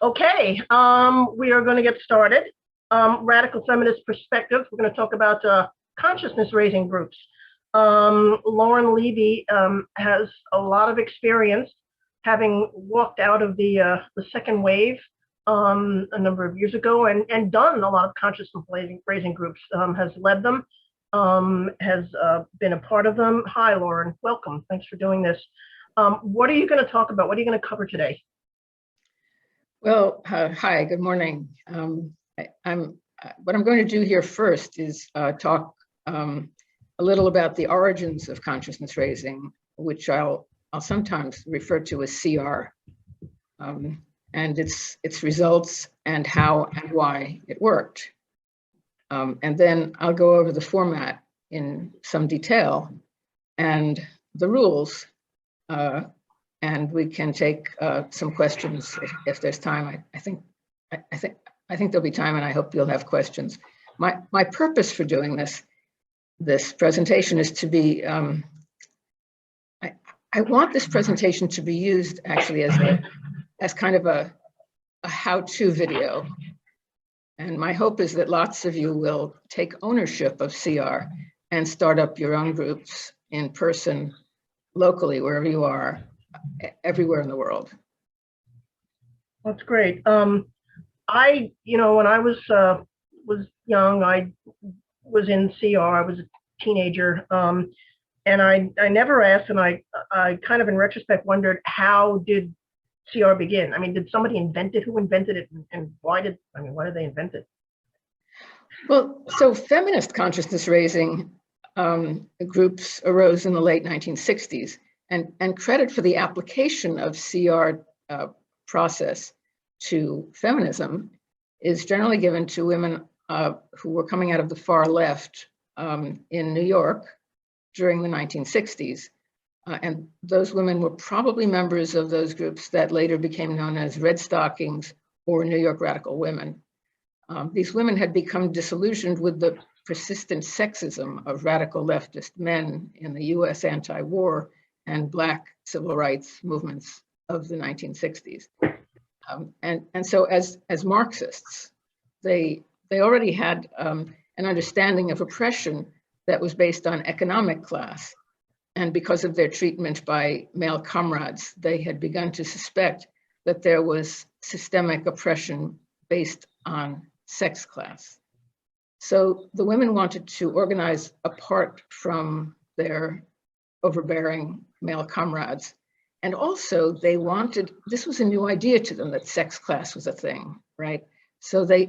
Okay, we are going to get started. Radical feminist perspective. We're going to talk about consciousness raising groups. Lauren Levey has a lot of experience, having walked out of the second wave a number of years ago and done a lot of consciousness raising groups, has led them, has been a part of them. Hi, Lauren. Welcome. Thanks for doing this. What are you going to talk about? What are you going to cover today? Well, hi, good morning. What I'm going to do here first is talk a little about the origins of consciousness raising, which I'll sometimes refer to as CR, and its results and how and why it worked. And then I'll go over the format in some detail and the rules, and we can take some questions if there's time. I think there'll be time, and I hope you'll have questions. My purpose for doing this presentation is to be. I want this presentation to be used actually as kind of a how-to video, and my hope is that lots of you will take ownership of CR and start up your own groups in person, locally, wherever you are, everywhere in the world. That's great. When I was young, I was in CR. I was a teenager, and I never asked, and I kind of in retrospect wondered, how did CR begin? I mean, did somebody invent it? Who invented it, and why did they invent it? Well, so feminist consciousness raising groups arose in the late 1960s. And credit for the application of CR process to feminism is generally given to women who were coming out of the far left in New York during the 1960s. And those women were probably members of those groups that later became known as Red Stockings or New York Radical Women. These women had become disillusioned with the persistent sexism of radical leftist men in the US anti-war and Black civil rights movements of the 1960s. And so as Marxists, they already had an understanding of oppression that was based on economic class. And because of their treatment by male comrades, they had begun to suspect that there was systemic oppression based on sex class. So the women wanted to organize apart from their overbearing male comrades. And also they wanted, this was a new idea to them, that sex class was a thing, right? So they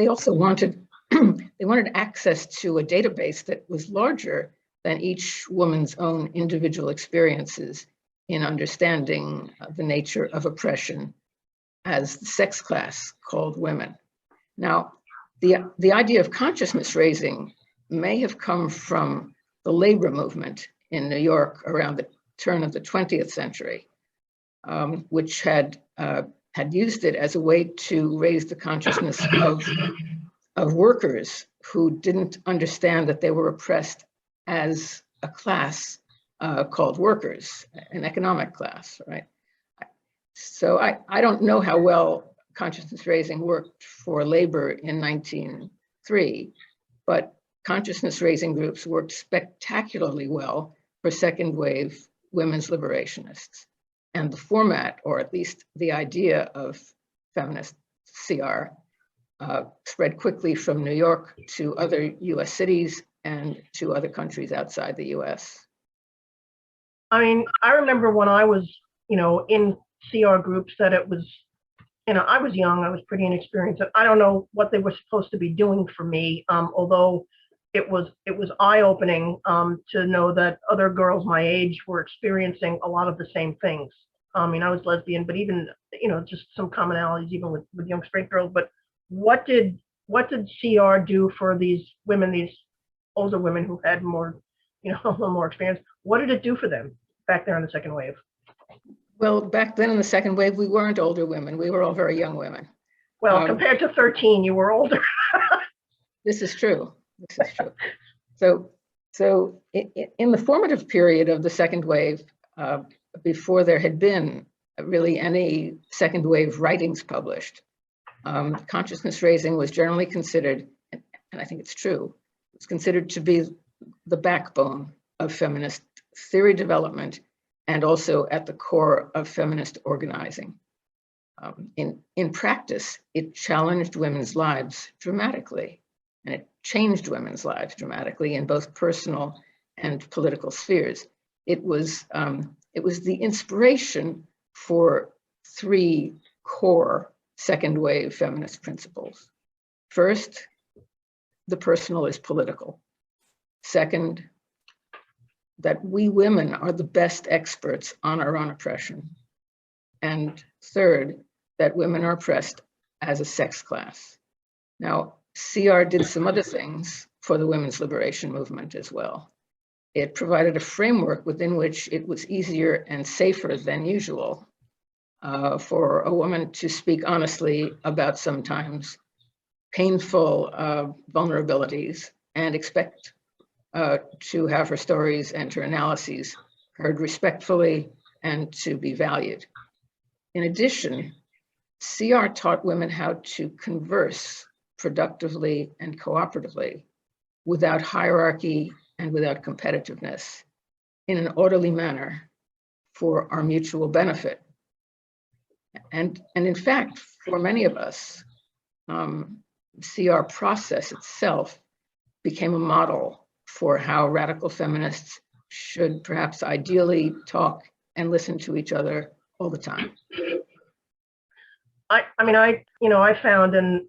also wanted, they wanted access to a database that was larger than each woman's own individual experiences in understanding the nature of oppression as the sex class called women. Now, the idea of consciousness raising may have come from the labor movement in New York around the turn of the 20th century, which had used it as a way to raise the consciousness of workers who didn't understand that they were oppressed as a class called workers, an economic class, right? So I don't know how well consciousness raising worked for labor in 1903, but consciousness raising groups worked spectacularly well for second wave women's liberationists. And the format, or at least the idea of feminist CR, spread quickly from New York to other US cities and to other countries outside the US. I mean, I remember when I was, in CR groups that it was, I was young, I was pretty inexperienced. I don't know what they were supposed to be doing for me, although it was eye-opening to know that other girls my age were experiencing a lot of the same things. I mean, I was lesbian, but even, just some commonalities even with young straight girls. But what did CR do for these women, these older women who had more, a little more experience? What did it do for them back there in the second wave? Well, back then in the second wave, we weren't older women. We were all very young women. Well, compared to 13, you were older. This is true. This is true. So in the formative period of the second wave, before there had been really any second wave writings published. Consciousness raising was generally considered, and I think it's true, it's considered to be the backbone of feminist theory development and also at the core of feminist organizing. In practice, it challenged women's lives dramatically, and it changed women's lives dramatically in both personal and political spheres. It was the inspiration for three core second wave feminist principles. First, the personal is political. Second, that we women are the best experts on our own oppression. And third, that women are oppressed as a sex class. Now, CR did some other things for the women's liberation movement as well. It provided a framework within which it was easier and safer than usual for a woman to speak honestly about sometimes painful vulnerabilities and expect to have her stories and her analyses heard respectfully and to be valued. In addition, CR taught women how to converse productively and cooperatively without hierarchy and without competitiveness in an orderly manner for our mutual benefit. And in fact, for many of us, CR process itself became a model for how radical feminists should perhaps ideally talk and listen to each other all the time. I found, and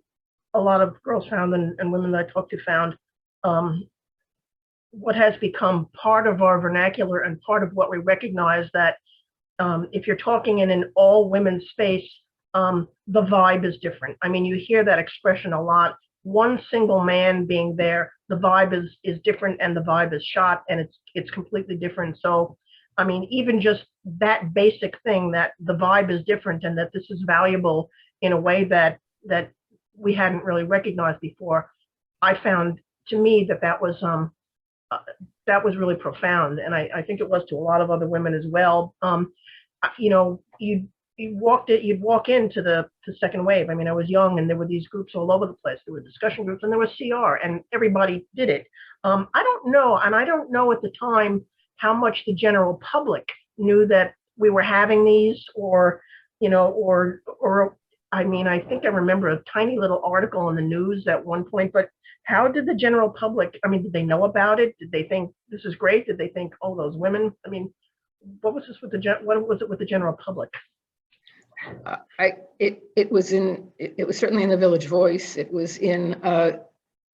a lot of girls found, and women that I talked to found, what has become part of our vernacular and part of what we recognize that if you're talking in an all women space, the vibe is different. I mean, you hear that expression a lot. One single man being there, the vibe is different, and the vibe is shot, and it's completely different. So, I mean, even just that basic thing, that the vibe is different and that this is valuable in a way that we hadn't really recognized before, I found, to me, that was really profound, and I think it was to a lot of other women as well. You'd walk into the second wave. I mean, I was young, and there were these groups all over the place. There were discussion groups, and there was CR, and everybody did it. I don't know at the time how much the general public knew that we were having these, or I mean, I think I remember a tiny little article in the news at one point, but how did the general public, I mean, did they know about it? Did they think this is great? Did they think, oh, those women? I mean, what was it with the general public? It was certainly in the Village Voice. It was in all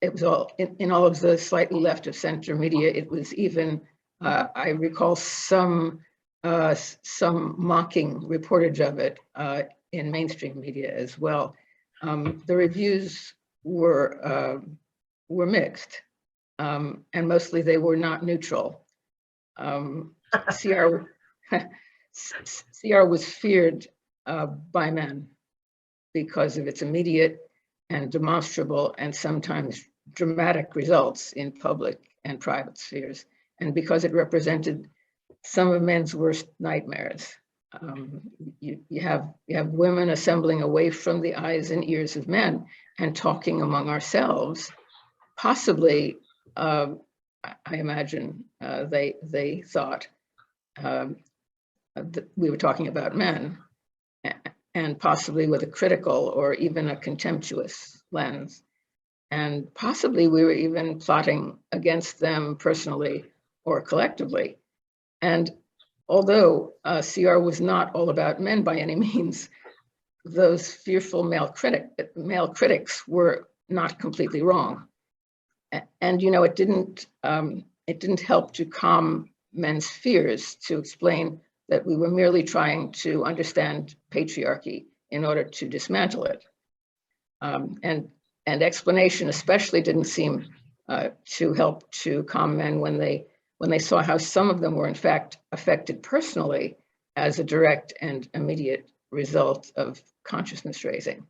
of the slightly left of center media. It was even, I recall some mocking reportage of it in mainstream media as well. The reviews were mixed, and mostly they were not neutral. CR was feared by men because of its immediate and demonstrable and sometimes dramatic results in public and private spheres, and because it represented some of men's worst nightmares. You have women assembling away from the eyes and ears of men and talking among ourselves. Possibly, I imagine they thought that we were talking about men, and possibly with a critical or even a contemptuous lens. And possibly we were even plotting against them personally or collectively. And although CR was not all about men by any means, those fearful male critics were not completely wrong. And it didn't help to calm men's fears to explain that we were merely trying to understand patriarchy in order to dismantle it. And explanation especially didn't seem to help to calm men when they saw how some of them were in fact affected personally as a direct and immediate result of consciousness raising.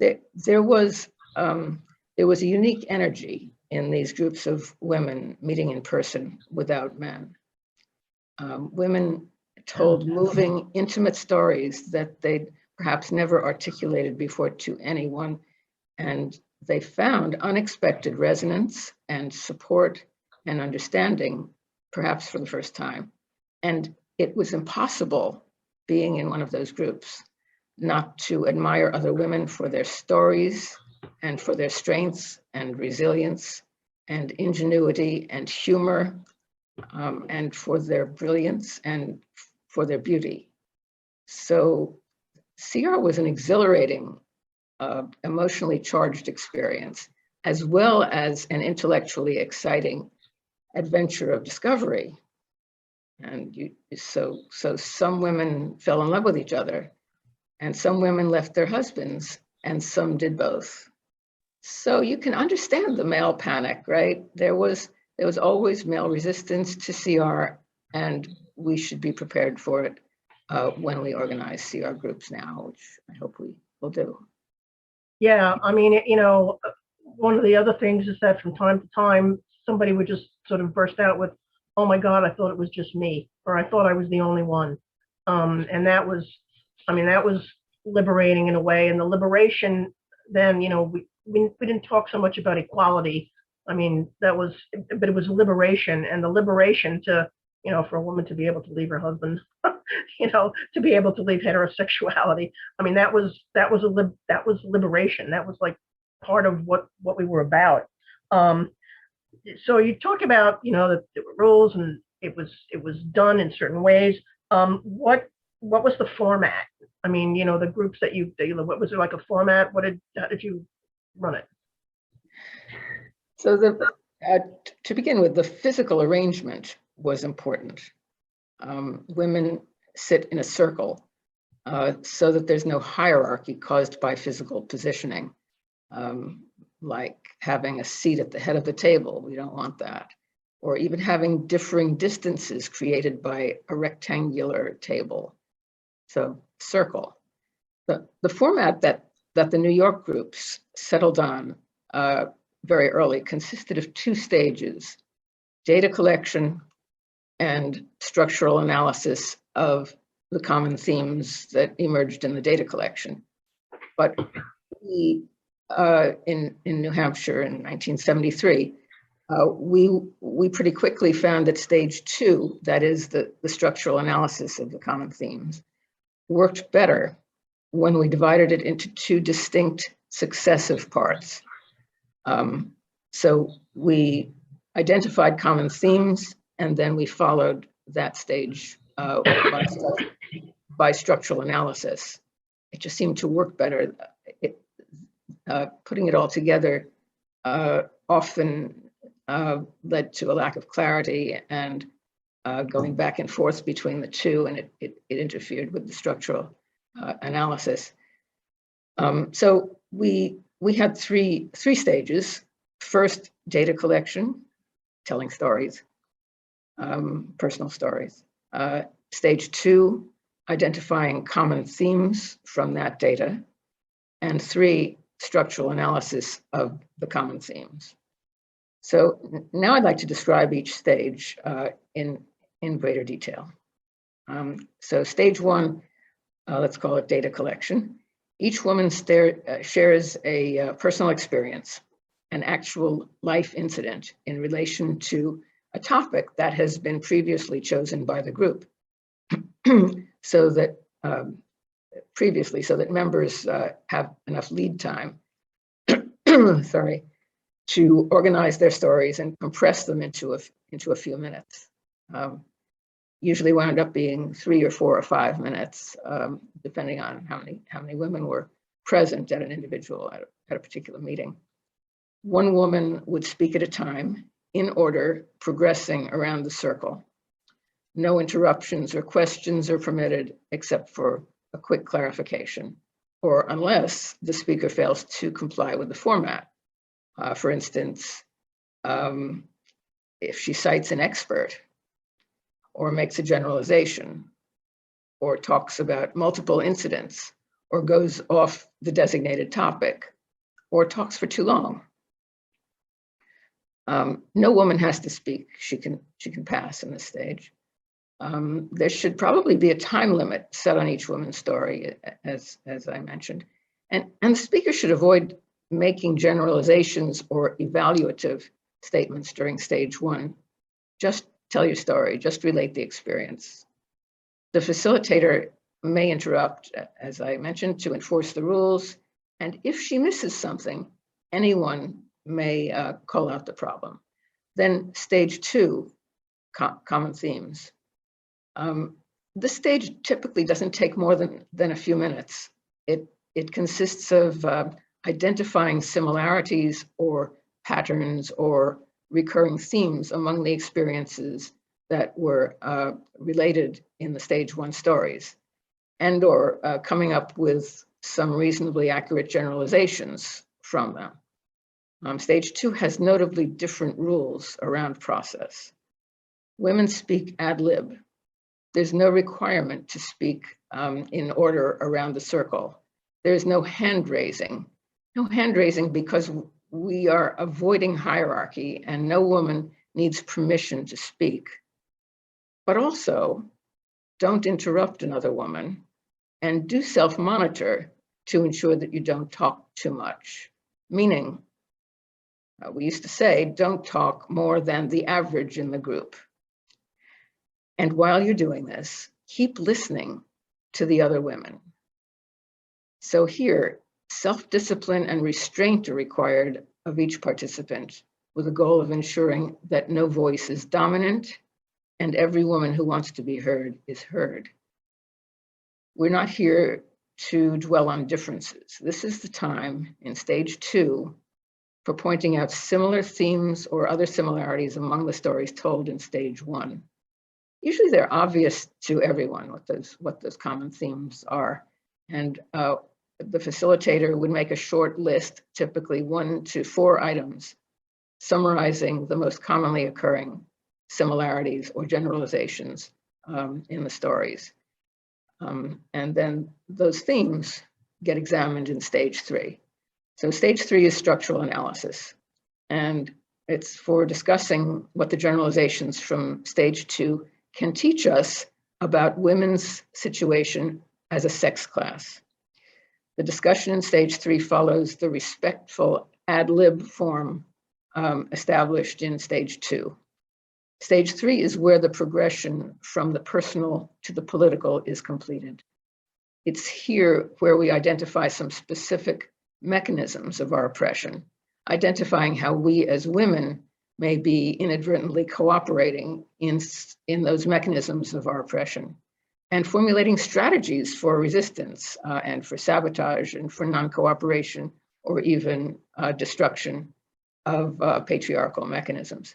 There was a unique energy in these groups of women meeting in person without men. Women told moving, intimate stories that they'd perhaps never articulated before to anyone. And they found unexpected resonance and support and understanding, perhaps for the first time. And it was impossible, being in one of those groups, not to admire other women for their stories and for their strengths and resilience and ingenuity and humor, and for their brilliance and for their beauty. So CR was an exhilarating, emotionally charged experience, as well as an intellectually exciting adventure of discovery. And so some women fell in love with each other, and some women left their husbands, and some did both. So you can understand the male panic, right? There was always male resistance to CR, and we should be prepared for it when we organize CR groups now, which I hope we will do. Yeah, I mean, one of the other things is that from time to time, somebody would just sort of burst out with, "Oh my God, I thought it was just me," or "I thought I was the only one." And that was liberating in a way. And the liberation then, we didn't talk so much about equality. I mean, but it was liberation, and the liberation to, for a woman to be able to leave her husband, to be able to leave heterosexuality. I mean, that was liberation. That was like part of what we were about. So you talk about, that there were rules and it was done in certain ways. What was the format? I mean, the groups that you what was it, like a format? How did you run it? So to begin with, the physical arrangement was important. Women sit in a circle so that there's no hierarchy caused by physical positioning, like having a seat at the head of the table. We don't want that. Or even having differing distances created by a rectangular table. So circle. The format that the New York groups settled on very early consisted of two stages: data collection and structural analysis of the common themes that emerged in the data collection. But we, in New Hampshire in 1973, we pretty quickly found that stage two, that is the structural analysis of the common themes, worked better when we divided it into two distinct successive parts. So we identified common themes, and then we followed that stage by structural analysis. It just seemed to work better. Putting it all together often led to a lack of clarity and going back and forth between the two, and it interfered with the structural analysis. So we had three stages. First, data collection, telling stories, personal stories. Stage two, identifying common themes from that data. And three, structural analysis of the common themes. So now I'd like to describe each stage in greater detail. So stage one, let's call it data collection. Each woman shares a personal experience, an actual life incident in relation to a topic that has been previously chosen by the group, so that members have enough lead time, sorry, to organize their stories and compress them into a few minutes. Usually wound up being 3 or 4 or 5 minutes, depending on how many women were present at an individual at a particular meeting. One woman would speak at a time, in order, progressing around the circle. No interruptions or questions are permitted except for a quick clarification, or unless the speaker fails to comply with the format. For instance, if she cites an expert, or makes a generalization, or talks about multiple incidents, or goes off the designated topic, or talks for too long. No woman has to speak. She can pass in this stage. There should probably be a time limit set on each woman's story, as I mentioned. And the speaker should avoid making generalizations or evaluative statements during stage one. Just tell your story, just relate the experience. The facilitator may interrupt, as I mentioned, to enforce the rules. And if she misses something, anyone may call out the problem. Then stage two, common themes. This stage typically doesn't take more than a few minutes. It consists of identifying similarities or patterns or recurring themes among the experiences that were related in the stage one stories, and or coming up with some reasonably accurate generalizations from them. Stage two has notably different rules around process. Women speak ad lib. There's no requirement to speak in order around the circle. There's no hand raising. No hand raising because we are avoiding hierarchy and no woman needs permission to speak. But also, don't interrupt another woman and do self-monitor to ensure that you don't talk too much. Meaning, we used to say, don't talk more than the average in the group. And while you're doing this, keep listening to the other women. So here, self-discipline and restraint are required of each participant with the goal of ensuring that no voice is dominant and every woman who wants to be heard is heard. We're not here to dwell on differences. This is the time in stage two for pointing out similar themes or other similarities among the stories told in stage one. Usually they're obvious to everyone what those common themes are. And the facilitator would make a short list, typically 1 to 4 items, summarizing the most commonly occurring similarities or generalizations in the stories. And then those themes get examined in stage 3. So stage 3 is structural analysis. And it's for discussing what the generalizations from stage 2 can teach us about women's situation as a sex class. The discussion in stage 3 follows the respectful ad lib form established in stage 2. Stage 3 is where the progression from the personal to the political is completed. It's here where we identify some specific mechanisms of our oppression, identifying how we as women may be inadvertently cooperating in those mechanisms of our oppression, and formulating strategies for resistance and for sabotage and for non-cooperation or even destruction of patriarchal mechanisms.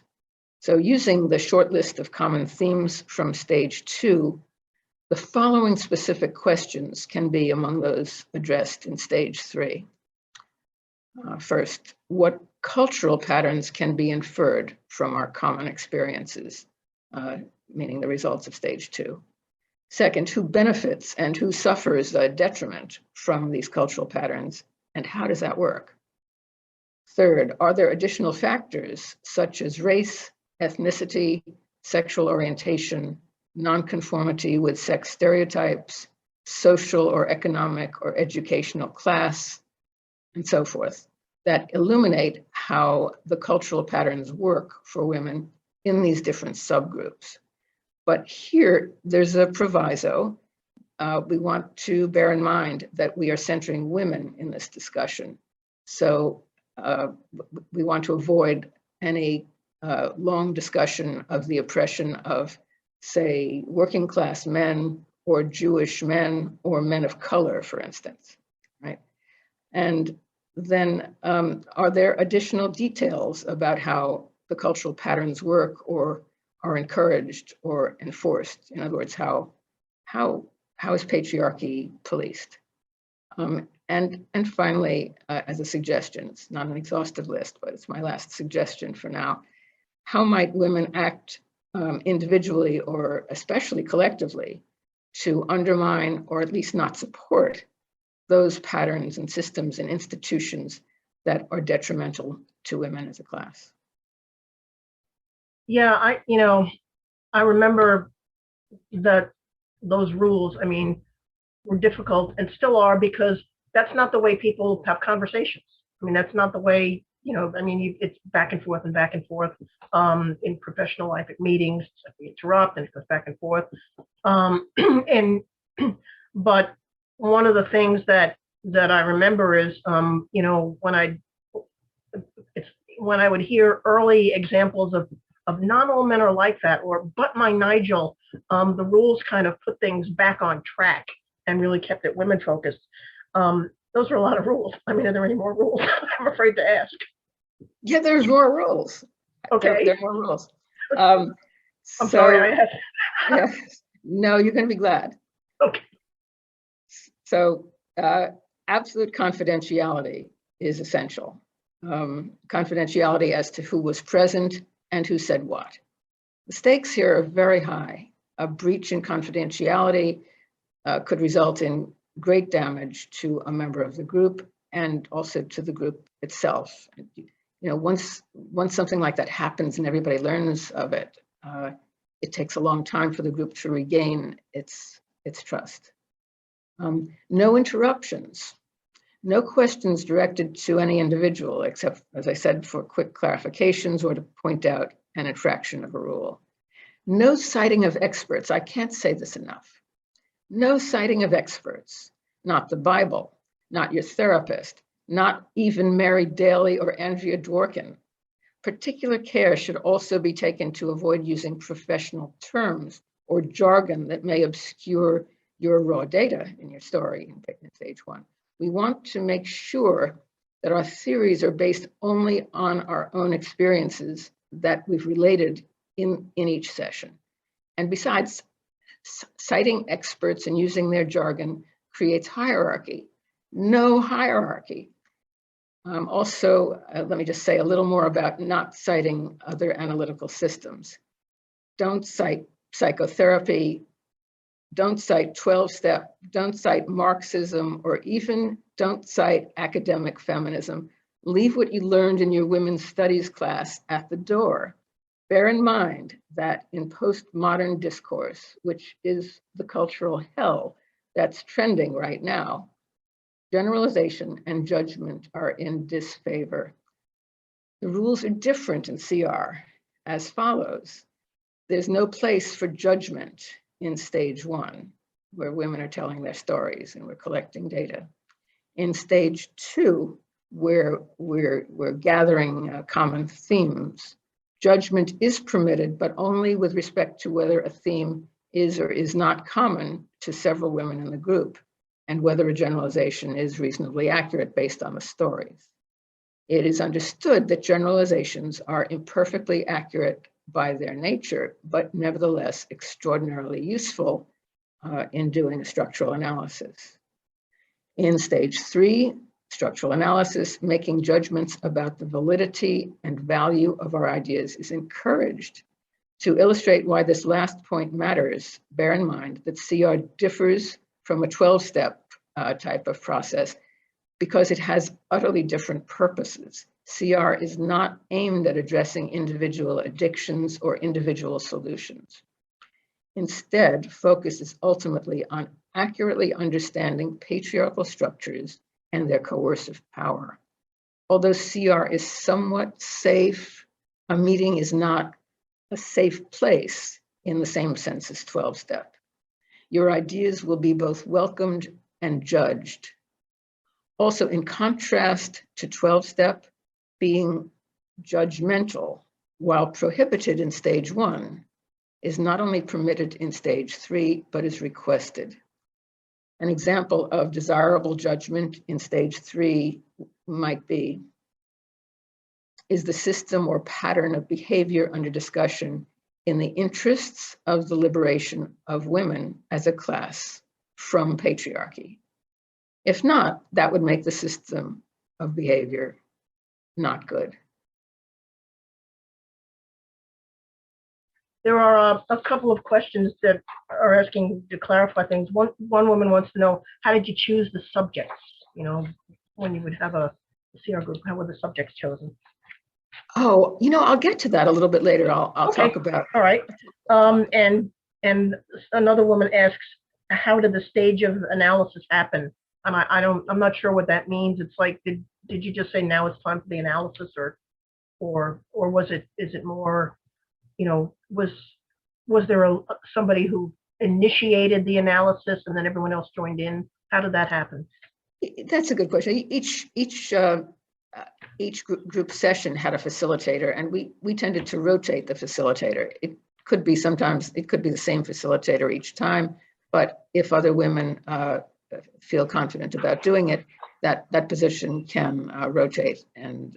So using the short list of common themes from stage 2, the following specific questions can be among those addressed in stage 3. First, what cultural patterns can be inferred from our common experiences, meaning the results of stage 2? Second, who benefits and who suffers a detriment from these cultural patterns, and how does that work? Third, are there additional factors such as race, ethnicity, sexual orientation, nonconformity with sex stereotypes, social or economic or educational class, and so forth, that illuminate how the cultural patterns work for women in these different subgroups? But here, there's a proviso. We want to bear in mind that we are centering women in this discussion. So we want to avoid any long discussion of the oppression of, say, working class men or Jewish men or men of color, for instance, right? And then are there additional details about how the cultural patterns work or are encouraged or enforced? In other words, how is patriarchy policed? And finally, as a suggestion, it's not an exhaustive list, but it's my last suggestion for now. How might women act individually or especially collectively to undermine or at least not support those patterns and systems and institutions that are detrimental to women as a class? Yeah, I remember that those rules, I mean, were difficult and still are, because that's not the way people have conversations. I mean, that's not the way, I mean, it's back and forth and back and forth in professional life at meetings. We interrupt and it goes back and forth. And but one of the things that I remember is, when I would hear early examples of not all men are like that, or but my Nigel, the rules kind of put things back on track and really kept it women focused. Those are a lot of rules. I mean, are there any more rules? I'm afraid to ask. Yeah, there's more rules. Okay. There are more rules. I'm sorry, I asked. Yeah, no, you're going to be glad. Okay. So absolute confidentiality is essential. Confidentiality as to who was present and who said what. The stakes here are very high. A breach in confidentiality could result in great damage to a member of the group and also to the group itself. Once something like that happens and everybody learns of it, it takes a long time for the group to regain its trust. No interruptions, no questions directed to any individual, except, as I said, for quick clarifications or to point out an infraction of a rule. No citing of experts. I can't say this enough. No citing of experts, not the Bible, not your therapist, not even Mary Daly or Andrea Dworkin. Particular care should also be taken to avoid using professional terms or jargon that may obscure your raw data in your story in stage 1. We want to make sure that our theories are based only on our own experiences that we've related in each session. And besides, citing experts and using their jargon creates hierarchy. No hierarchy. Also, let me just say a little more about not citing other analytical systems. Don't cite psychotherapy, don't cite 12-step, don't cite Marxism, or even don't cite academic feminism. Leave what you learned in your women's studies class at the door. Bear in mind that in postmodern discourse, which is the cultural hell that's trending right now, generalization and judgment are in disfavor. The rules are different in CR as follows. There's no place for judgment in stage 1, where women are telling their stories and we're collecting data. In stage 2, where we're gathering common themes, judgment is permitted, but only with respect to whether a theme is or is not common to several women in the group, and whether a generalization is reasonably accurate based on the stories. It is understood that generalizations are imperfectly accurate by their nature, but nevertheless extraordinarily useful in doing a structural analysis. In stage 3, structural analysis, making judgments about the validity and value of our ideas is encouraged. To illustrate why this last point matters, bear in mind that CR differs from a 12-step type of process because it has utterly different purposes. CR is not aimed at addressing individual addictions or individual solutions. Instead, focus is ultimately on accurately understanding patriarchal structures and their coercive power. Although CR is somewhat safe, a meeting is not a safe place in the same sense as 12-step. Your ideas will be both welcomed and judged. Also, in contrast to 12-step, being judgmental, while prohibited in stage 1, is not only permitted in stage 3, but is requested. An example of desirable judgment in stage 3 might be, is the system or pattern of behavior under discussion in the interests of the liberation of women as a class from patriarchy? If not, that would make the system of behavior not good. There are a couple of questions that are asking to clarify things. One woman wants to know, how did you choose the subjects? When you would have a CR group, how were the subjects chosen? Oh, I'll get to that a little bit later. I'll Okay. talk about. All right. And and another woman asks, how did the stage of analysis happen? And I'm not sure what that means. It's like, did you just say now it's time for the analysis, or is it more, was there somebody who initiated the analysis and then everyone else joined in? How did that happen? That's a good question. Each group session had a facilitator, and we tended to rotate the facilitator. It could be the same facilitator each time, but if other women feel confident about doing it, that position can rotate, and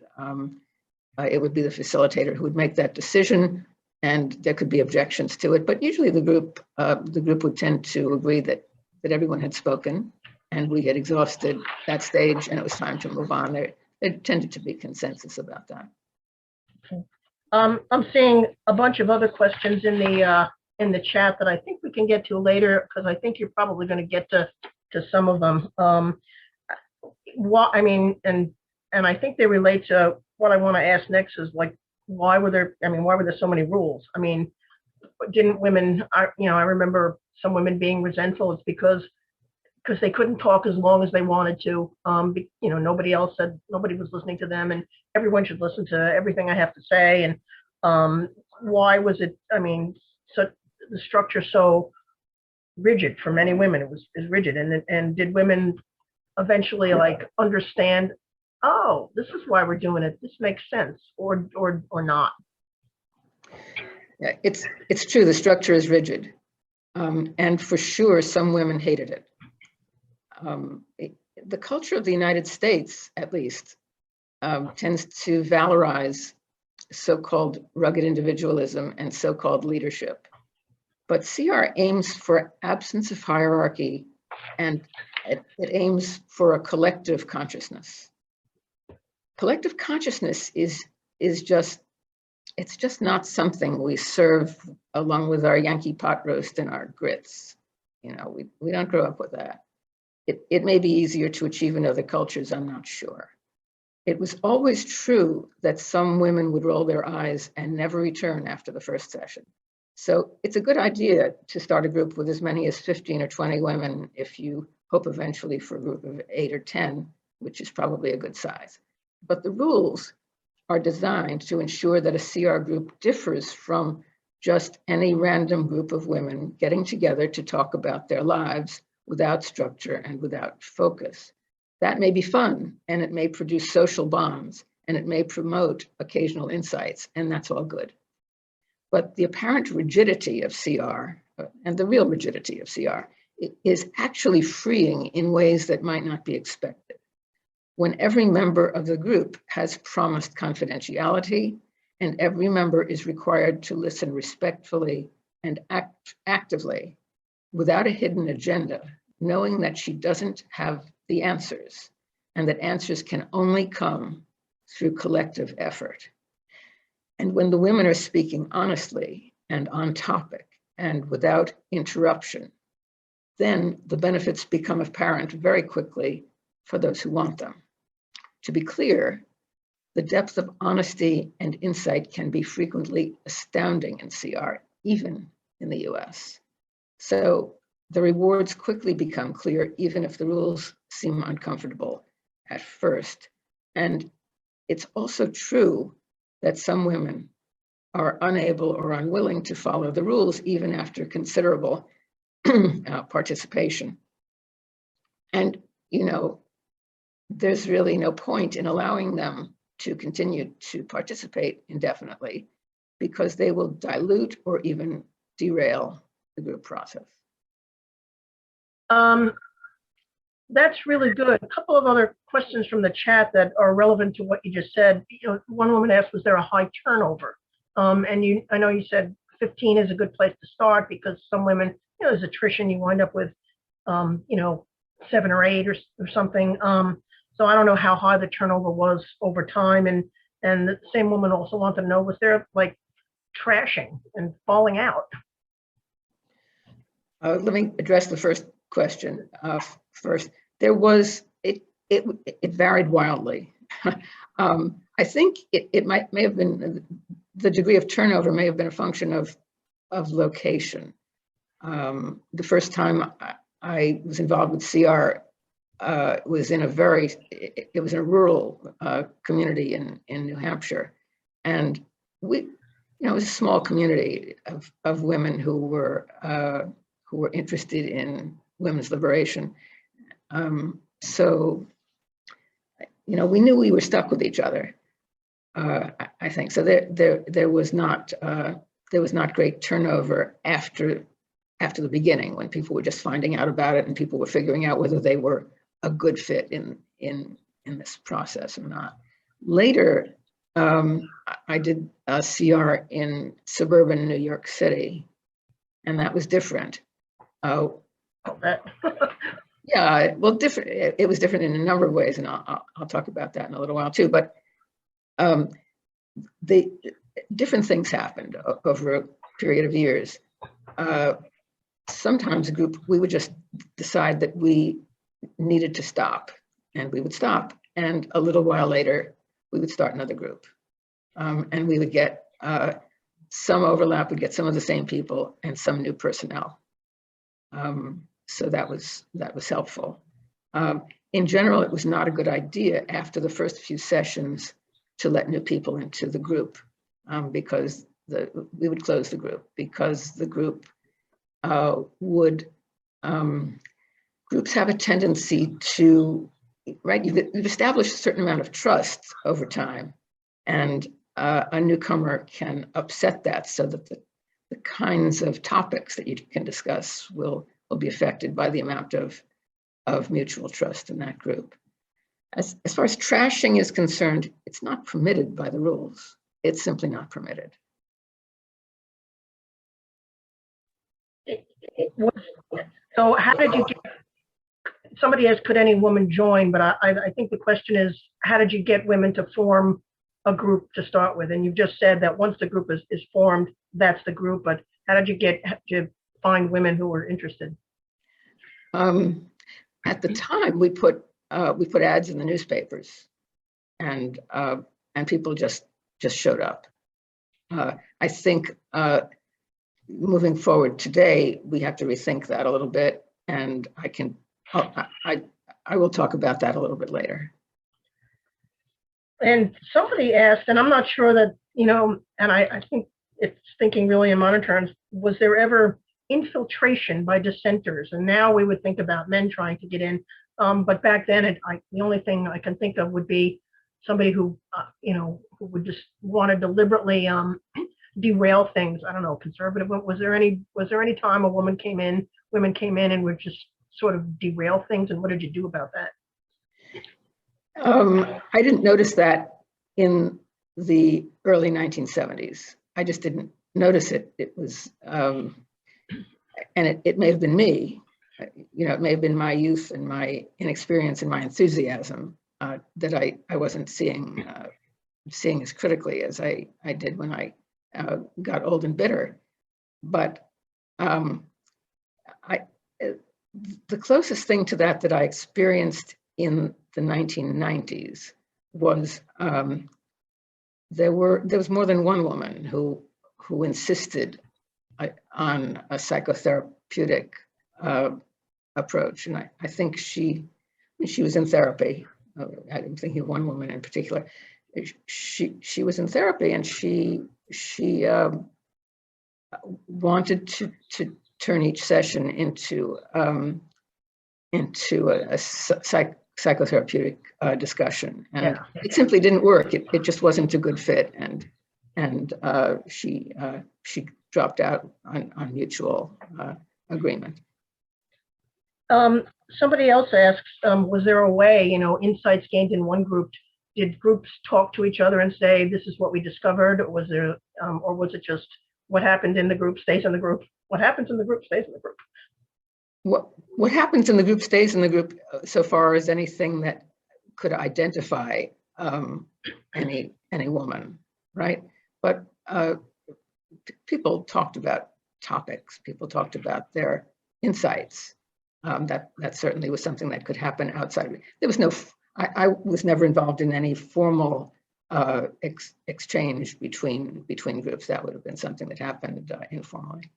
it would be the facilitator who would make that decision, and there could be objections to it. But usually the group would tend to agree that everyone had spoken, and we had exhausted that stage, and it was time to move on. There tended to be consensus about that. Okay. I'm seeing a bunch of other questions in the chat that I think we can get to later, because I think you're probably going to get to some of them. And I think they relate to what I want to ask next, is like, why were there so many rules? I mean, didn't women, I remember some women being resentful. It's because they couldn't talk as long as they wanted to. Nobody else said, nobody was listening to them, and everyone should listen to everything I have to say. And why was it, so the structure so rigid for many women? It was rigid. And did women eventually understand, oh, this is why we're doing it, this makes sense, or not? Yeah, it's true, the structure is rigid. And for sure, some women hated it. The culture of the United States, at least, tends to valorize so-called rugged individualism and so-called leadership. But CR aims for absence of hierarchy, and it aims for a collective consciousness. Collective consciousness is just not something we serve along with our Yankee pot roast and our grits. We don't grow up with that. It may be easier to achieve in other cultures, I'm not sure. It was always true that some women would roll their eyes and never return after the first session. So it's a good idea to start a group with as many as 15 or 20 women if you hope eventually for a group of 8 or 10, which is probably a good size. But the rules are designed to ensure that a CR group differs from just any random group of women getting together to talk about their lives without structure and without focus. That may be fun, and it may produce social bonds, and it may promote occasional insights, and that's all good. But the apparent rigidity of CR, and the real rigidity of CR, is actually freeing in ways that might not be expected. When every member of the group has promised confidentiality, and every member is required to listen respectfully and act actively, without a hidden agenda, knowing that she doesn't have the answers, and that answers can only come through collective effort. And when the women are speaking honestly and on topic and without interruption, then the benefits become apparent very quickly for those who want them. To be clear, the depth of honesty and insight can be frequently astounding in CR, even in the US. So the rewards quickly become clear, even if the rules seem uncomfortable at first. And it's also true that some women are unable or unwilling to follow the rules, even after considerable participation. And, there's really no point in allowing them to continue to participate indefinitely, because they will dilute or even derail the group process. That's really good. A couple of other questions from the chat that are relevant to what you just said. One woman asked, was there a high turnover? And I know you said 15 is a good place to start, because some women, there's attrition, you wind up with, 7 or 8 or something. So I don't know how high the turnover was over time. And the same woman also wanted to know, was there trashing and falling out? Let me address the first question first. There was, it varied wildly. I think it may have been, the degree of turnover may have been a function of location. The first time I was involved with CR was in a it was in a rural community in New Hampshire, and it was a small community of women who were interested in women's liberation. So, we knew we were stuck with each other. I think so. There was not great turnover after the beginning, when people were just finding out about it and people were figuring out whether they were a good fit in this process or not. Later, I did a CR in suburban New York City, and that was different. Yeah, well, different. It was different in a number of ways, and I'll talk about that in a little while too. But the different things happened over a period of years. Sometimes we would just decide that we needed to stop, and we would stop. And a little while later, we would start another group, and we would get some overlap. We'd get some of the same people and some new personnel. So that was helpful. In general, it was not a good idea after the first few sessions to let new people into the group, because we would close the group, because the group groups have a tendency to, right, you've established a certain amount of trust over time, and a newcomer can upset that, so that the kinds of topics that you can discuss will be affected by the amount of mutual trust in that group. As far as trashing is concerned, it's not permitted by the rules. It's simply not permitted. So how did you get, somebody asked, could any woman join? But I think the question is, how did you get women to form a group to start with? And you've just said that once the group is formed, that's the group, but how did you find women who were interested? At the time, we put ads in the newspapers, and people just showed up. I think moving forward today, we have to rethink that a little bit, and I will talk about that a little bit later. And somebody asked, and I'm not sure that, and I think it's thinking really in modern terms, was there ever infiltration by dissenters? And now we would think about men trying to get in, but back then the only thing I can think of would be somebody who who would just want to deliberately derail things. I don't know, conservative. Was there any time women came in and would just sort of derail things, and what did you do about that? I didn't notice that in the early 1970s. I just didn't notice it. It was, and it may have been me. It may have been my youth and my inexperience and my enthusiasm that I wasn't seeing as critically as I did when I got old and bitter. But the closest thing to that I experienced in the 1990s was there was more than one woman who insisted on a psychotherapeutic approach, and I think she was in therapy. I'm thinking of one woman in particular. She was in therapy, and she wanted to turn each session into a psychotherapeutic discussion, and it simply didn't work. It just wasn't a good fit, and she dropped out on mutual agreement. Somebody else asks, was there a way, insights gained in one group, did groups talk to each other and say, this is what we discovered? Or was there, or was it just what happened in the group stays in the group? What happens in the group stays in the group? What happens in the group stays in the group, so far as anything that could identify any woman, right? But people talked about topics. People talked about their insights. That certainly was something that could happen outside. There was no. I was never involved in any formal exchange between groups. That would have been something that happened informally.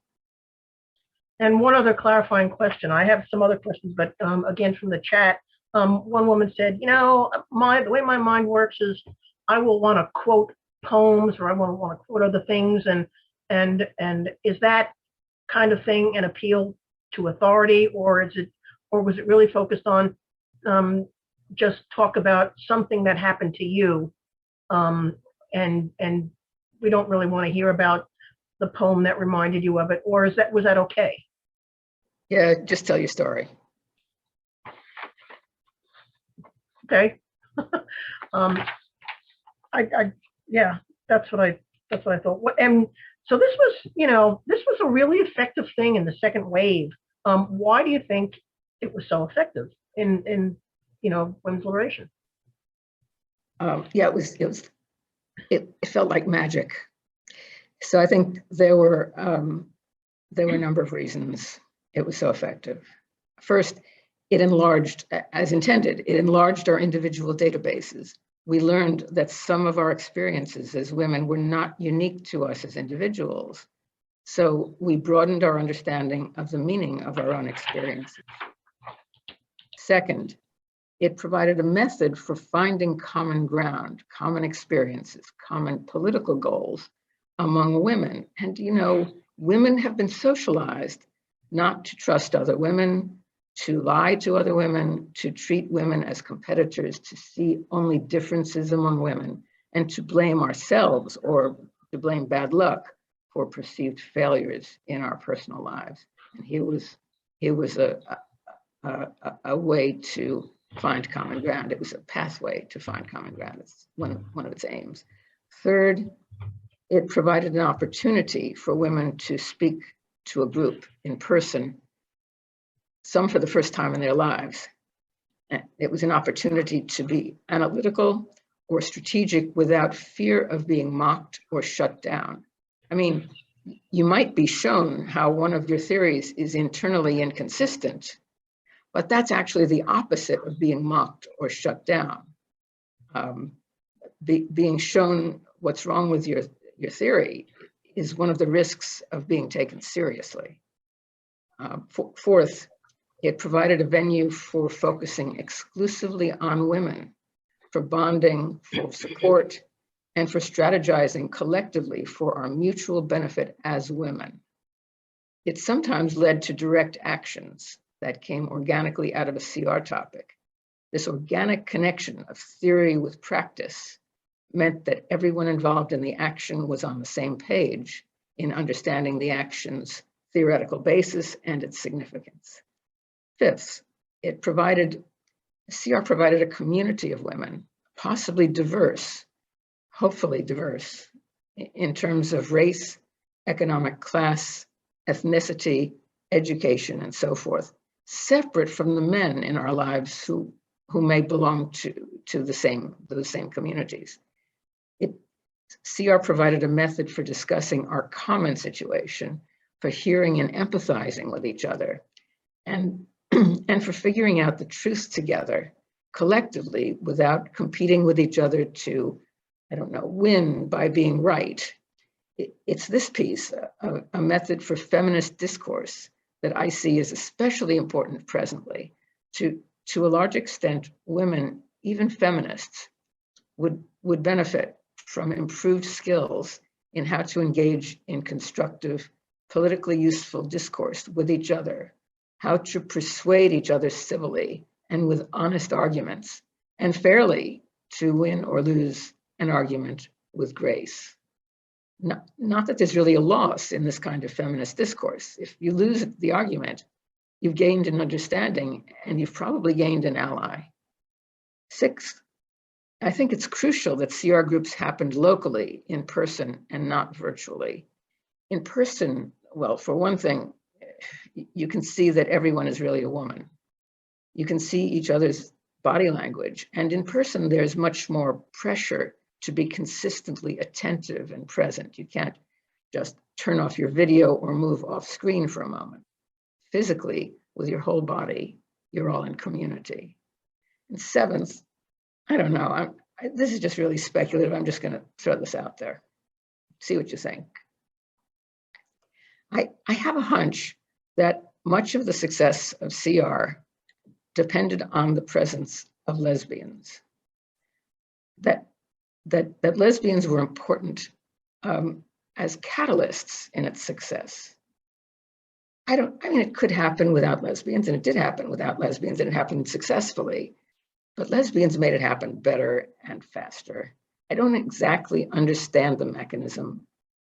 And one other clarifying question. I have some other questions, but again, from the chat, one woman said, you know, the way my mind works is I will want to quote poems, or I want to quote other things, and is that kind of thing an appeal to authority, or was it really focused on just talk about something that happened to you, and we don't really want to hear about the poem that reminded you of it, or was that okay? Yeah, just tell your story. Okay. Yeah, that's what I thought. And so this was a really effective thing in the second wave. Why do you think it was so effective in women's liberation? Yeah, it felt like magic. So I think there were a number of reasons it was so effective. First, it enlarged, as intended, it enlarged our individual databases. We learned that some of our experiences as women were not unique to us as individuals. So we broadened our understanding of the meaning of our own experiences. Second, it provided a method for finding common ground, common experiences, common political goals among women. And women have been socialized not to trust other women, to lie to other women, to treat women as competitors, to see only differences among women, and to blame ourselves or to blame bad luck for perceived failures in our personal lives. And here was a way to find common ground. It was a pathway to find common ground. It's one of its aims. Third, it provided an opportunity for women to speak to a group in person, some for the first time in their lives. It was an opportunity to be analytical or strategic without fear of being mocked or shut down. I mean, you might be shown how one of your theories is internally inconsistent, but that's actually the opposite of being mocked or shut down. Being shown what's wrong with your theory is one of the risks of being taken seriously. Fourth, it provided a venue for focusing exclusively on women, for bonding, for support, and for strategizing collectively for our mutual benefit as women. It sometimes led to direct actions that came organically out of a CR topic. This organic connection of theory with practice meant that everyone involved in the action was on the same page in understanding the action's theoretical basis and its significance. Fifth, CR provided a community of women, possibly diverse, hopefully diverse, in terms of race, economic class, ethnicity, education, and so forth, separate from the men in our lives who may belong to the same communities. CR provided a method for discussing our common situation, for hearing and empathizing with each other, and for figuring out the truth together collectively without competing with each other to, win by being right. It's this piece, a method for feminist discourse, that I see as especially important presently. To a large extent, women, even feminists, would benefit from improved skills in how to engage in constructive, politically useful discourse with each other, how to persuade each other civilly and with honest arguments, and fairly to win or lose an argument with grace. Not that there's really a loss in this kind of feminist discourse. If you lose the argument, you've gained an understanding and you've probably gained an ally. Sixth, I think it's crucial that CR groups happened locally, in person, and not virtually. In person, well, for one thing, you can see that everyone is really a woman. You can see each other's body language. And in person, there's much more pressure to be consistently attentive and present. You can't just turn off your video or move off screen for a moment. Physically, with your whole body, you're all in community. And seventh, I don't know, this is just really speculative. I'm just gonna throw this out there. See what you think. I have a hunch that much of the success of CR depended on the presence of lesbians. That lesbians were important as catalysts in its success. I mean, it could happen without lesbians, and it did happen without lesbians, and it happened successfully, but lesbians made it happen better and faster. I don't exactly understand the mechanism.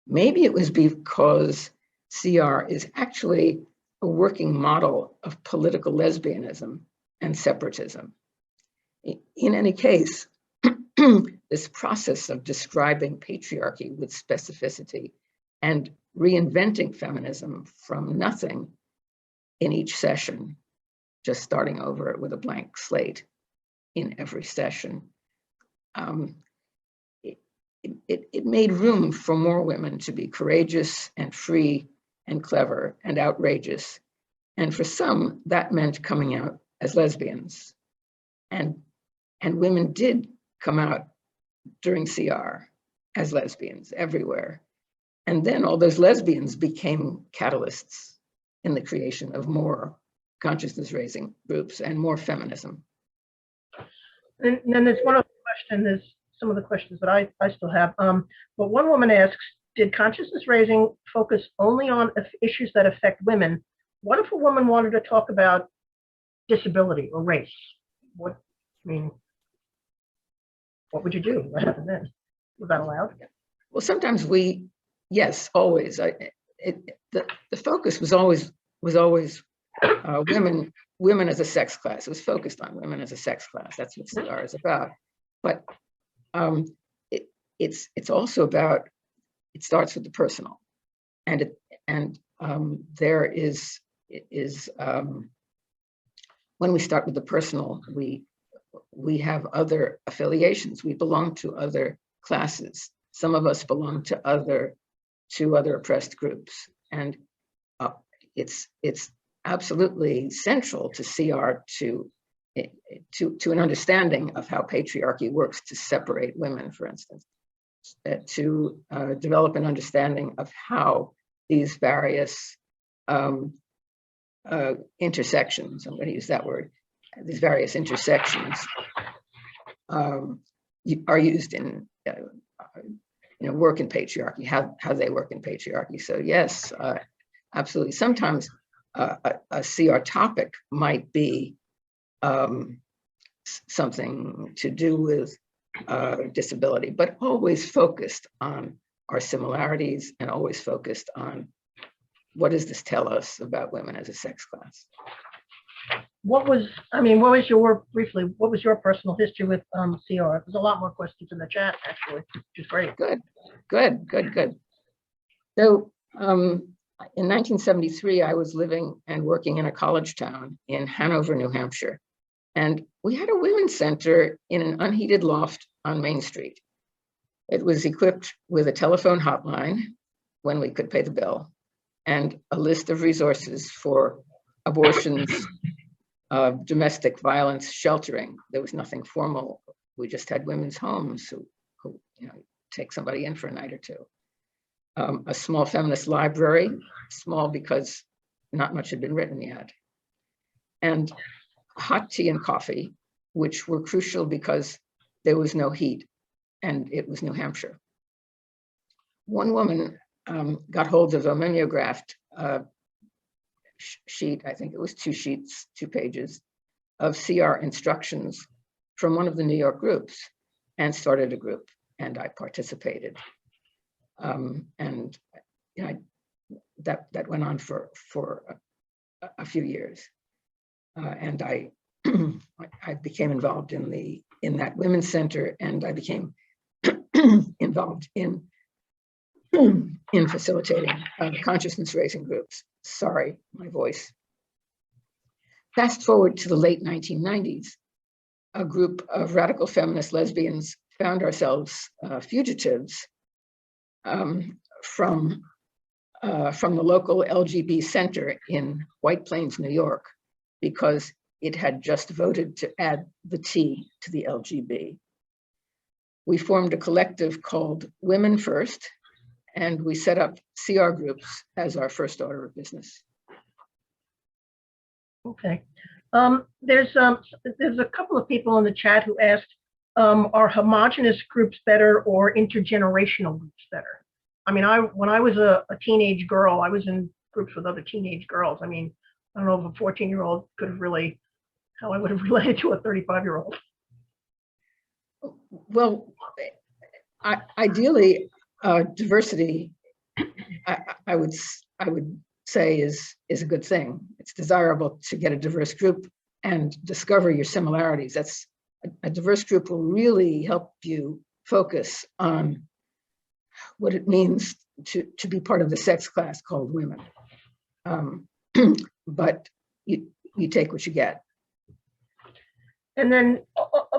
Maybe it was because CR is actually a working model of political lesbianism and separatism. In any case, this process of describing patriarchy with specificity and reinventing feminism from nothing in each session, just starting over with a blank slate in every session, it made room for more women to be courageous and free and clever and outrageous. And for some, that meant coming out as lesbians. And women did come out during CR as lesbians everywhere. And then all those lesbians became catalysts in the creation of more consciousness-raising groups and more feminism. And then there's one other question, there's some of the questions that I still have. But one woman asks, did consciousness raising focus only on issues that affect women? What if a woman wanted to talk about disability or race? What would you do? What happened then? Was that allowed? Well, sometimes yes, always. The focus was always women as a sex class. It was focused on women as a sex class. That's what CR is about. But it's also about, it starts with the personal, and there is when we start with the personal, we have other affiliations. We belong to other classes. Some of us belong to other oppressed groups, and it's absolutely central to CR to an understanding of how patriarchy works to separate women, for instance, to develop an understanding of how these various intersections, I'm going to use that word, these various intersections are used in work in patriarchy, how they work in patriarchy. So yes, absolutely. Sometimes a CR topic might be something to do with disability, but always focused on our similarities and always focused on what does this tell us about women as a sex class. What was your personal history with CR? There's a lot more questions in the chat, actually, which is great. Good. So in 1973, I was living and working in a college town in Hanover, New Hampshire. And we had a women's center in an unheated loft on Main Street. It was equipped with a telephone hotline when we could pay the bill, and a list of resources for abortions, domestic violence, sheltering. There was nothing formal. We just had women's homes who take somebody in for a night or two. A small feminist library, small because not much had been written yet. And hot tea and coffee, which were crucial because there was no heat and it was New Hampshire. One woman got hold of a mimeographed sheet, I think it was 2 sheets, 2 pages of CR instructions from one of the New York groups, and started a group, and I participated. And that went on for a few years, and I became involved in that women's center, and I became involved in facilitating consciousness raising groups. Sorry, my voice. Fast forward to the late 1990s, a group of radical feminist lesbians found ourselves fugitives from the local LGB center in White Plains, New York, because it had just voted to add the T to the LGB. We formed a collective called Women First, and we set up CR groups as our first order of business. Okay. There's a couple of people in the chat who asked, are homogenous groups better or intergenerational groups better? I mean, when I was a teenage girl, I was in groups with other teenage girls. I mean, I don't know if a 14-year-old could have really, how I would have related to a 35-year-old. Well, ideally, diversity, I would say is a good thing. It's desirable to get a diverse group and discover your similarities. That's a diverse group will really help you focus on what it means to be part of the sex class called women. But you take what you get. And then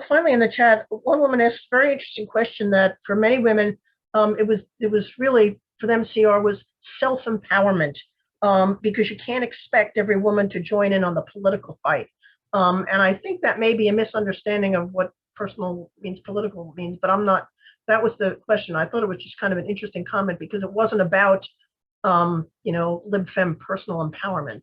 finally in the chat, one woman asked a very interesting question that for many women, it was really, for them, CR was self-empowerment, because you can't expect every woman to join in on the political fight. And I think that may be a misunderstanding of what personal means, political means, but I'm not, that was the question. I thought it was just kind of an interesting comment because it wasn't about, you know, lib-fem personal empowerment.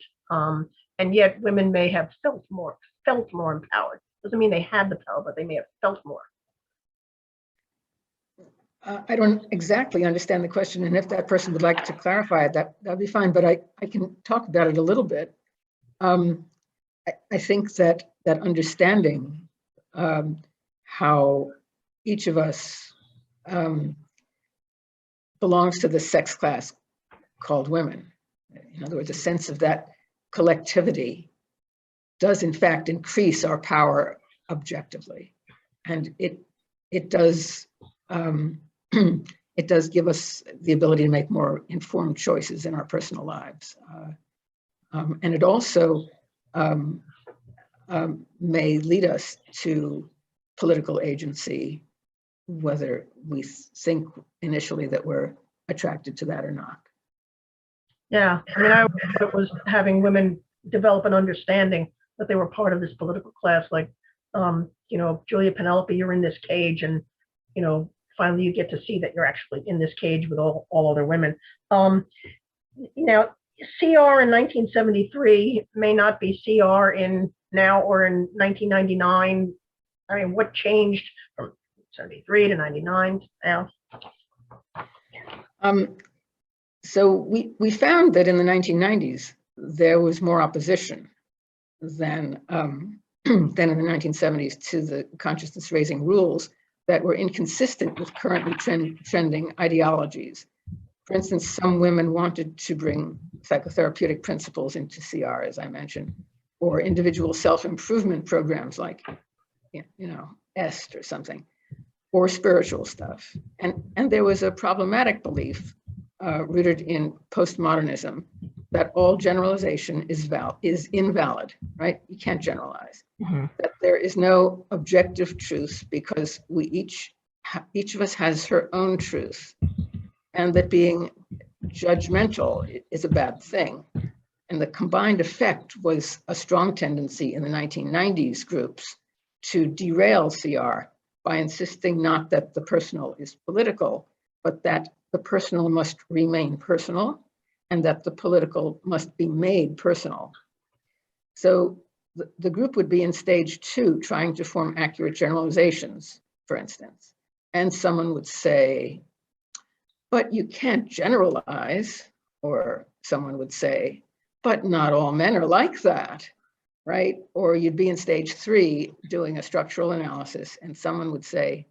And yet women may have felt more empowered. Doesn't mean they had the power, but they may have felt more. I don't exactly understand the question, and if that person would like to clarify it, that'd be fine, but I can talk about it a little bit. I think that understanding how each of us belongs to the sex class called women, in other words, a sense of that collectivity does in fact increase our power objectively, and it does it does give us the ability to make more informed choices in our personal lives, and it also may lead us to political agency, whether we think initially that we're attracted to that or not. Yeah, I mean, it was having women develop an understanding that they were part of this political class, like, you know, Julia Penelope, you're in this cage, and, you know, finally you get to see that you're actually in this cage with all other women. Now, CR in 1973 may not be CR in now or in 1999. I mean, what changed from 73 to 99 now? So we found that in the 1990s, there was more opposition than in the 1970s to the consciousness raising rules that were inconsistent with currently trending ideologies. For instance, some women wanted to bring psychotherapeutic principles into CR, as I mentioned, or individual self-improvement programs like, you know, EST or something, or spiritual stuff. And there was a problematic belief rooted in postmodernism that all generalization is invalid, right? You can't generalize. Mm-hmm. That there is no objective truth because we each of us has her own truth, and that being judgmental is a bad thing. And the combined effect was a strong tendency in the 1990s groups to derail CR by insisting not that the personal is political, but that the personal must remain personal and that the political must be made personal. So the group would be in stage 2, trying to form accurate generalizations, for instance. And someone would say, but you can't generalize, or someone would say, but not all men are like that, right? Or you'd be in stage 3 doing a structural analysis and someone would say,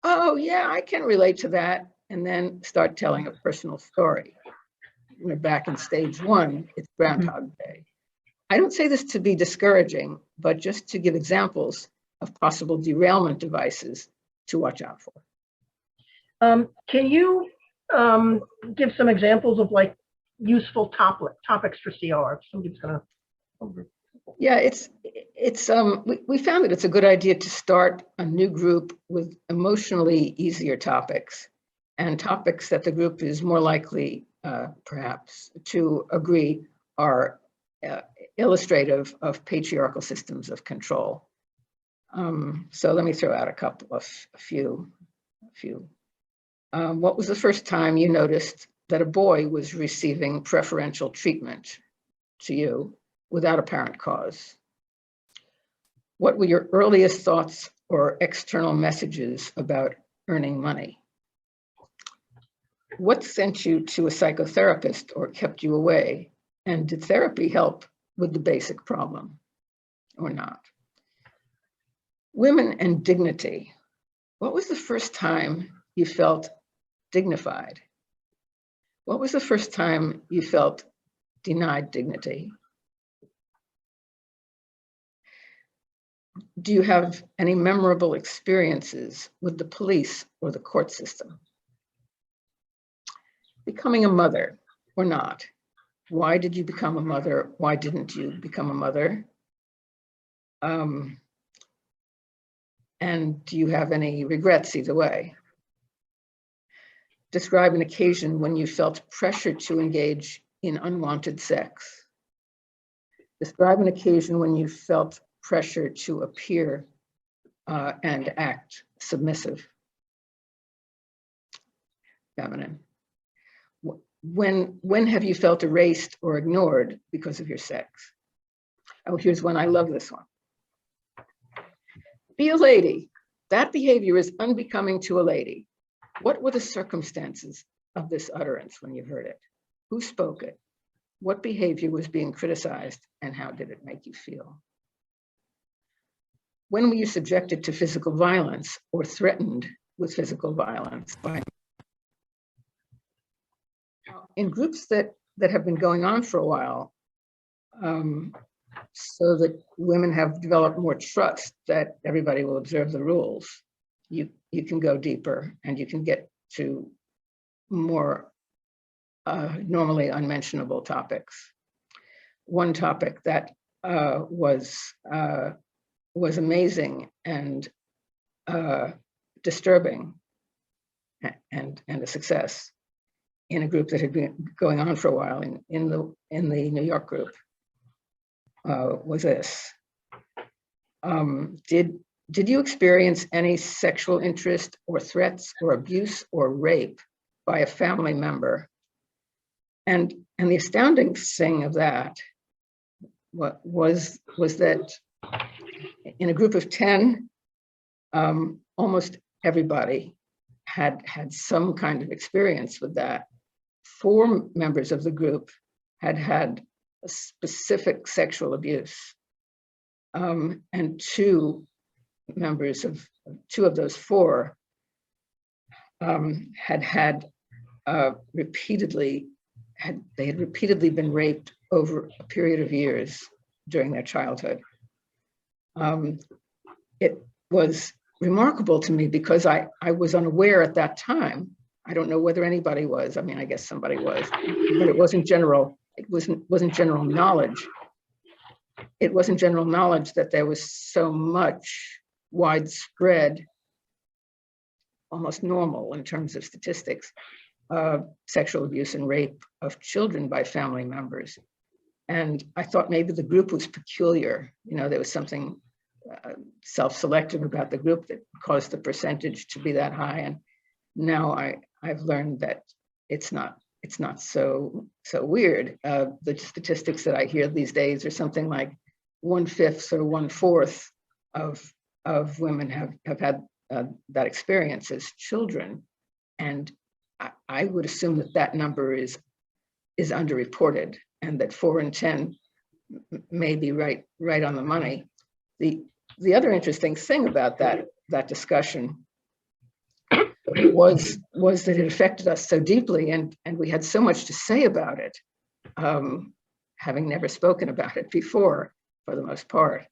oh yeah, I can relate to that, and then start telling a personal story. We're back in stage 1, it's Groundhog Day. I don't say this to be discouraging, but just to give examples of possible derailment devices to watch out for. Can you give some examples of like useful topics for CR? If somebody's gonna. Yeah, we found that it's a good idea to start a new group with emotionally easier topics and topics that the group is more likely, perhaps, to agree are illustrative of patriarchal systems of control. So let me throw out a few. What was the first time you noticed that a boy was receiving preferential treatment to you? without apparent cause? What were your earliest thoughts or external messages about earning money? What sent you to a psychotherapist or kept you away? And did therapy help with the basic problem or not? Women and dignity. What was the first time you felt dignified? What was the first time you felt denied dignity? Do you have any memorable experiences with the police or the court system? Becoming a mother or not? Why did you become a mother? Why didn't you become a mother? And do you have any regrets either way? Describe an occasion when you felt pressure to engage in unwanted sex. Describe an occasion when you felt pressure to appear and act submissive, feminine. When have you felt erased or ignored because of your sex? Oh, here's one, I love this one. Be a lady. That behavior is unbecoming to a lady. What were the circumstances of this utterance when you heard it? Who spoke it? What behavior was being criticized and how did it make you feel? When were you subjected to physical violence or threatened with physical violence? In groups that have been going on for a while, so that women have developed more trust that everybody will observe the rules, you can go deeper and you can get to more normally unmentionable topics. One topic that was amazing and disturbing and a success in a group that had been going on for a while in the New York group was this. Did you experience any sexual interest or threats or abuse or rape by a family member? And the astounding thing of that was that in a group of 10, almost everybody had some kind of experience with that. 4 members of the group had had a specific sexual abuse, and 2 members of 2 of those 4 had repeatedly been raped over a period of years during their childhood. It was remarkable to me because I was unaware at that time. I don't know whether anybody was. I mean, I guess somebody was, but it wasn't general. It wasn't general knowledge. It wasn't general knowledge that there was so much widespread, almost normal in terms of statistics, sexual abuse and rape of children by family members. And I thought maybe the group was peculiar. You know, there was something self-selective about the group that caused the percentage to be that high. And now I've learned that it's not so weird. The statistics that I hear these days are something like 1/5 or 1/4 of women have had that experience as children. And I would assume that number is underreported, and that 4 in 10 may be right on the money. The other interesting thing about that discussion was that it affected us so deeply, and we had so much to say about it, having never spoken about it before, for the most part,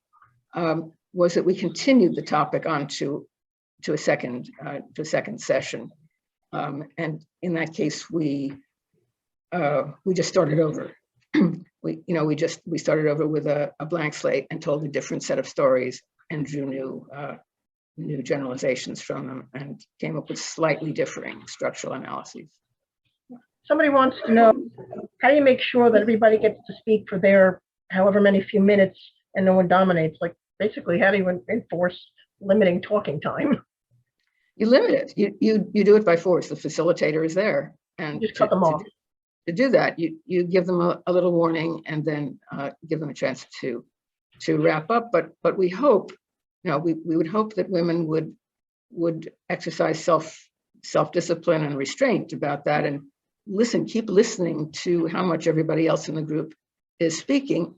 was that we continued the topic on to a second session, and in that case we just started over. We started over with a blank slate and told a different set of stories and drew new generalizations from them and came up with slightly differing structural analyses. Somebody wants to know, how do you make sure that everybody gets to speak for their however many few minutes and no one dominates? Like, basically, how do you enforce limiting talking time? You limit it. You do it by force. The facilitator is there, and Just cut them off. do that, you give them a little warning and then give them a chance to wrap up. But we hope, we would hope that women would exercise self-discipline and restraint about that, and keep listening to how much everybody else in the group is speaking,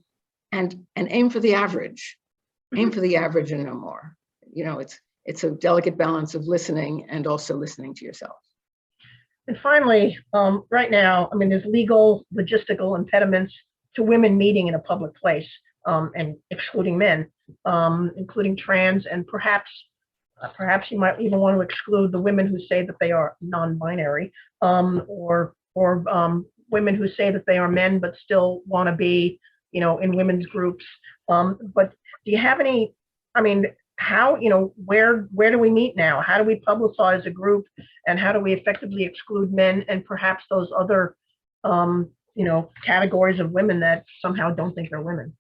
and aim for the average. Aim for the average and no more. It's a delicate balance of listening and also listening to yourself. And finally, right now, I mean, there's legal, logistical impediments to women meeting in a public place, and excluding men, including trans, and perhaps you might even want to exclude the women who say that they are non-binary, or women who say that they are men but still want to be, in women's groups. But do you have any? I mean, how, where do we meet now? How do we publicize a group, and how do we effectively exclude men and perhaps those other, categories of women that somehow don't think they're women?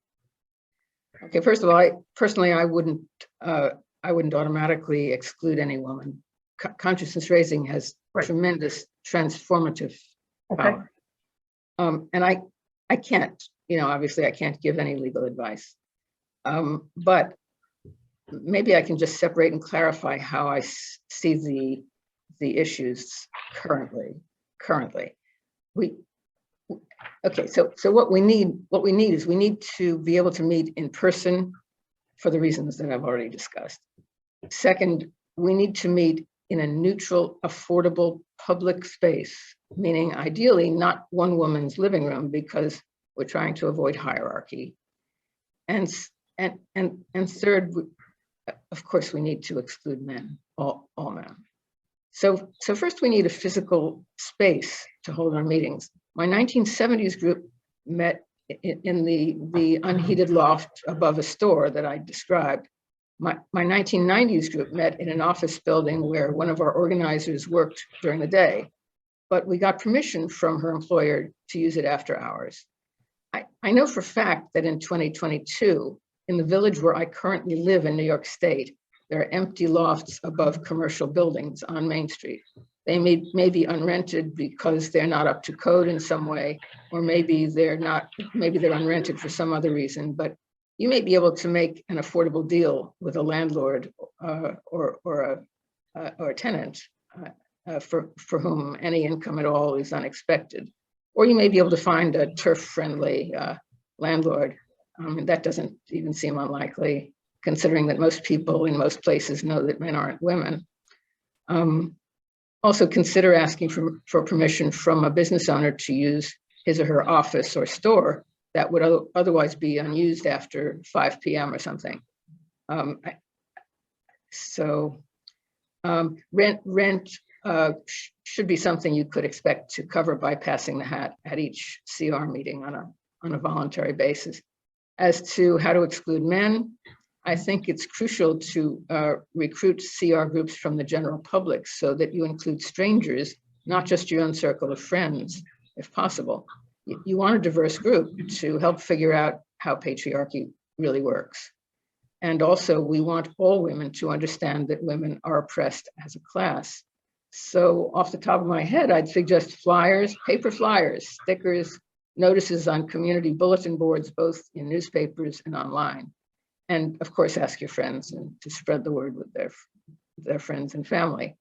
Okay, first of all, I wouldn't automatically exclude any woman. Consciousness raising has tremendous transformative power. And I can't, obviously I can't give any legal advice. But maybe I can just separate and clarify how I see the issues currently. So what we need is we need to be able to meet in person for the reasons that I've already discussed. Second, we need to meet in a neutral, affordable public space, meaning ideally not one woman's living room, because we're trying to avoid hierarchy. And third, of course, we need to exclude men, all men. So first we need a physical space to hold our meetings. My 1970s group met in the unheated loft above a store that I described. My 1990s group met in an office building where one of our organizers worked during the day, but we got permission from her employer to use it after hours. I know for a fact that in 2022, in the village where I currently live in New York State, there are empty lofts above commercial buildings on Main Street. They may be unrented because they're not up to code in some way, or maybe they're unrented for some other reason, but you may be able to make an affordable deal with a landlord or a tenant for whom any income at all is unexpected. Or you may be able to find a turf-friendly landlord. That doesn't even seem unlikely, considering that most people in most places know that men aren't women. Also consider asking for permission from a business owner to use his or her office or store that would otherwise be unused after 5 p.m. or something. Rent should be something you could expect to cover by passing the hat at each CR meeting on a voluntary basis. As to how to exclude men, I think it's crucial to recruit CR groups from the general public so that you include strangers, not just your own circle of friends, if possible. You want a diverse group to help figure out how patriarchy really works. And also, we want all women to understand that women are oppressed as a class. So off the top of my head, I'd suggest flyers, paper flyers, stickers, notices on community bulletin boards, both in newspapers and online. And of course, ask your friends and to spread the word with their friends and family.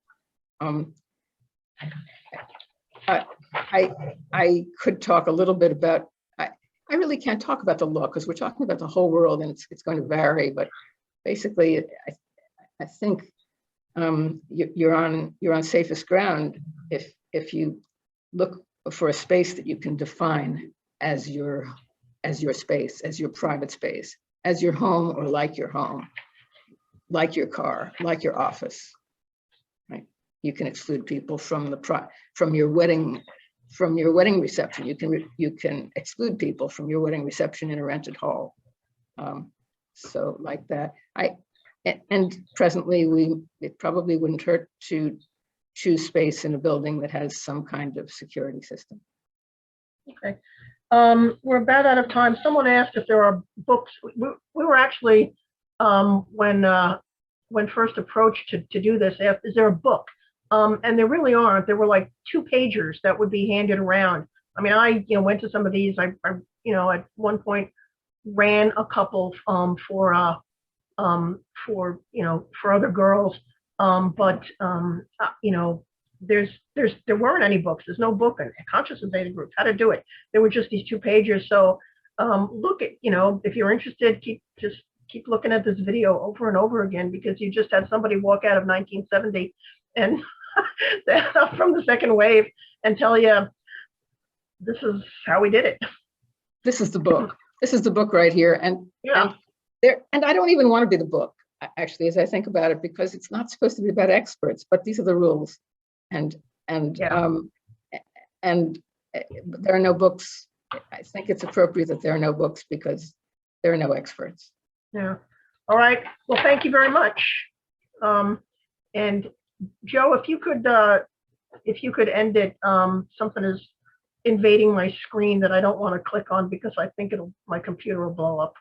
I could talk a little bit about, I really can't talk about the law because we're talking about the whole world and it's going to vary, but basically I think you're on safest ground if you look for a space that you can define as your space, as your private space, as your home or like your home, like your car, like your office. Right? You can exclude people from your wedding reception. You can exclude people from your wedding reception in a rented hall. So like that. And presently, it probably wouldn't hurt to choose space in a building that has some kind of security system. Okay. We're about out of time. Someone asked if there are books. We were actually, when first approached to do this, asked, is there a book? And there really aren't. There were like 2-pagers that would be handed around. I mean, I, went to some of these. I at one point ran a couple for other girls. But there weren't any books. There's no book in consciousness data groups, how to do it. There were just these 2 pages. So look at, if you're interested, keep looking at this video over and over again, because you just had somebody walk out of 1970 and from the second wave and tell you, this is how we did it. This is the book. This is the book right here. And I don't even want to be the book, actually, as I think about it, because it's not supposed to be about experts, but these are the rules. And there are no books. I think it's appropriate that there are no books because there are no experts. Yeah. All right. Well, thank you very much. And Joe, if you could end it, something is invading my screen that I don't want to click on because I think my computer will blow up.